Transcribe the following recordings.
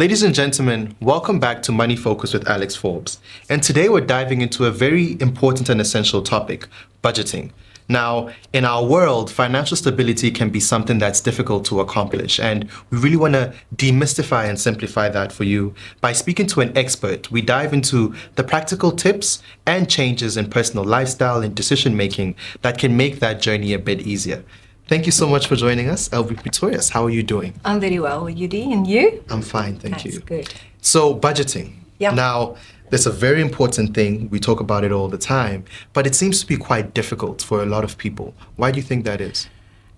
Ladies and gentlemen, welcome back to Money Focus with Alexforbes. And today we're diving into a very important and essential topic, budgeting. Now, in our world, financial stability can be something that's difficult to accomplish, and we really want to demystify and simplify that for you. By speaking to an expert, we dive into the practical tips and changes in personal lifestyle and decision-making that can make that journey a bit easier. Thank you so much for joining us, Elbie Pretorius. How are you doing? I'm very well, Judy, and you? I'm fine, thank you. That's good. So, budgeting. Yeah. Now, that's a very important thing. We talk about it all the time, but it seems to be quite difficult for a lot of people. Why do you think that is?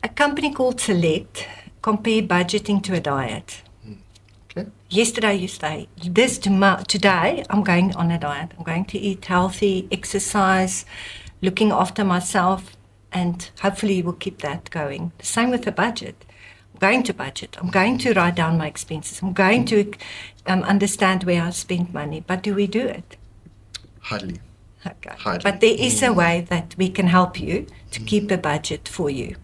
A company called Select compare budgeting to a diet. Okay. Yesterday you say, today I'm going on a diet. I'm going to eat healthy, exercise, looking after myself, and hopefully we'll keep that going. The same with the budget. I'm going to budget. I'm going to write down my expenses. I'm going to understand where I spend money. But do we do it? Hardly. Okay. Hardly. But there is a way that we can help you to keep a budget for you.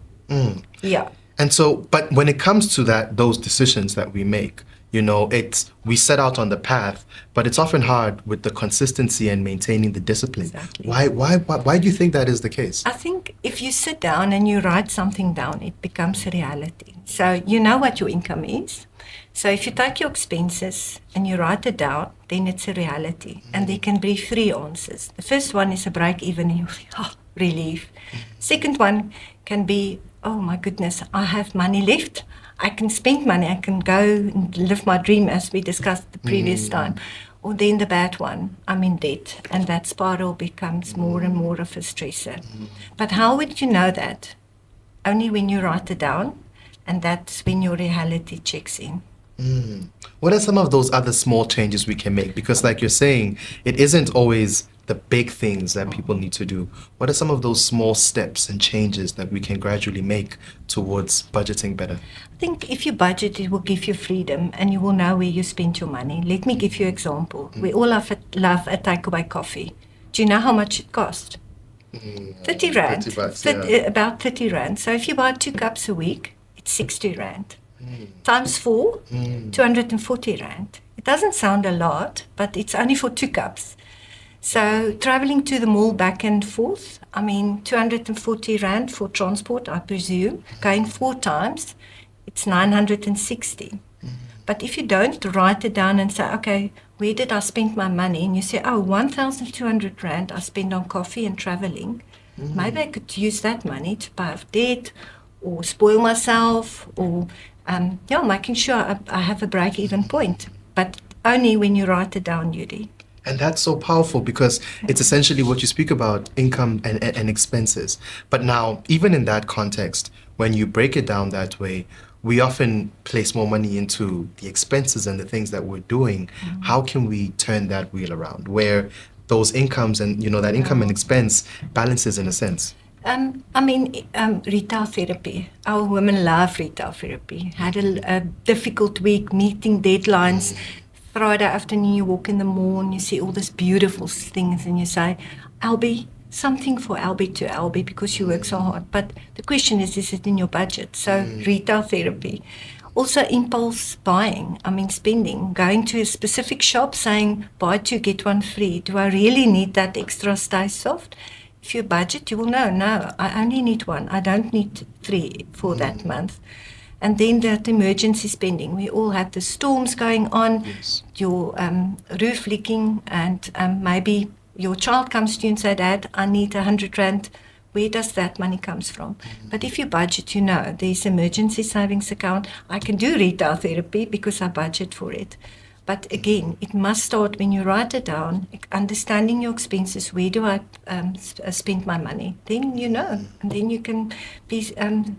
Yeah. And so, but when it comes to those decisions that we make, we set out on the path, but it's often hard with the consistency and maintaining the discipline. Exactly. Why do you think that is the case? I think if you sit down and you write something down, it becomes a reality. So you know what your income is. So if you take your expenses and you write it down, then it's a reality. And there can be three answers. The first one is a break even, and you feel, relief. Second one can be, oh my goodness, I have money left. I can spend money, I can go and live my dream as we discussed the previous time. Or then the bad one, I'm in debt, and that spiral becomes more and more of a stressor. But how would you know that? Only when you write it down, and that's when your reality checks in. What are some of those other small changes we can make? Because like you're saying, it isn't always the big things that people need to do. What are some of those small steps and changes that we can gradually make towards budgeting better? I think if you budget, it will give you freedom and you will know where you spend your money. Let me give you an example. We all love a takeaway coffee. Do you know how much it costs? 30 Rand. 30 bucks, About 30 Rand. So if you buy 2 cups a week, it's 60 Rand. Times 4, 240 Rand. It doesn't sound a lot, but it's only for 2 cups. So traveling to the mall back and forth, 240 Rand for transport, I presume. Going 4 times, it's 960. But if you don't write it down and say, okay, where did I spend my money? And you say, 1,200 Rand I spend on coffee and traveling. Maybe I could use that money to pay off debt or spoil myself or, making sure I have a break-even point. But only when you write it down, Judy. And that's so powerful because it's essentially what you speak about, income and expenses. But now, even in that context, when you break it down that way, we often place more money into the expenses and the things that we're doing. How can we turn that wheel around where those incomes and, that income and expense balances in a sense? Retail therapy. Our women love retail therapy. Had a difficult week, meeting deadlines. Friday afternoon, you walk in the mall and you see all these beautiful things and you say, Elbie, something for Elbie to Elbie because you work so hard. But the question is it in your budget? So retail therapy. Also impulse buying, spending, going to a specific shop saying, buy 2, get 1 free. Do I really need that extra Stay Soft? If you budget, you will know, no, I only need 1. I don't need 3 for that month. And then that emergency spending. We all have the storms going on, your roof leaking, and maybe your child comes to you and says, Dad, I need 100 Rand. Where does that money come from? But if you budget, there's emergency savings account. I can do retail therapy because I budget for it. But again, it must start when you write it down, understanding your expenses. Where do I spend my money? Then you know, and then you can be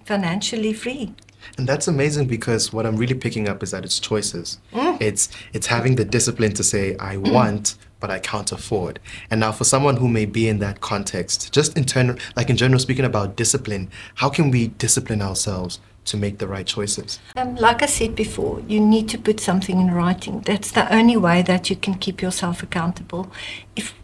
financially free. And that's amazing because what I'm really picking up is that it's choices. It's having the discipline to say, I want, but I can't afford. And now for someone who may be in that context, just in general speaking about discipline, how can we discipline ourselves to make the right choices? Like I said before, you need to put something in writing. That's the only way that you can keep yourself accountable.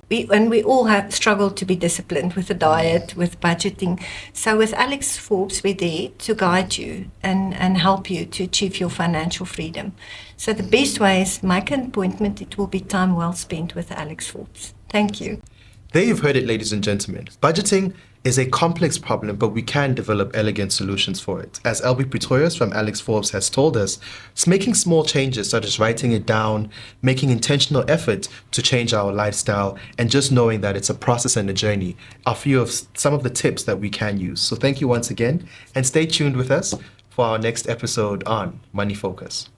And we all have struggled to be disciplined with the diet, with budgeting. So with Alexforbes, we're there to guide you and help you to achieve your financial freedom. So the best way is make an appointment. It will be time well spent with Alexforbes. Thank you. There you've heard it, ladies and gentlemen. Budgeting is a complex problem, but we can develop elegant solutions for it. As Elbie Pretorius from Alexforbes has told us, it's making small changes such as writing it down, making intentional effort to change our lifestyle, and just knowing that it's a process and a journey are few of some of the tips that we can use. So thank you once again, and stay tuned with us for our next episode on Money Focus.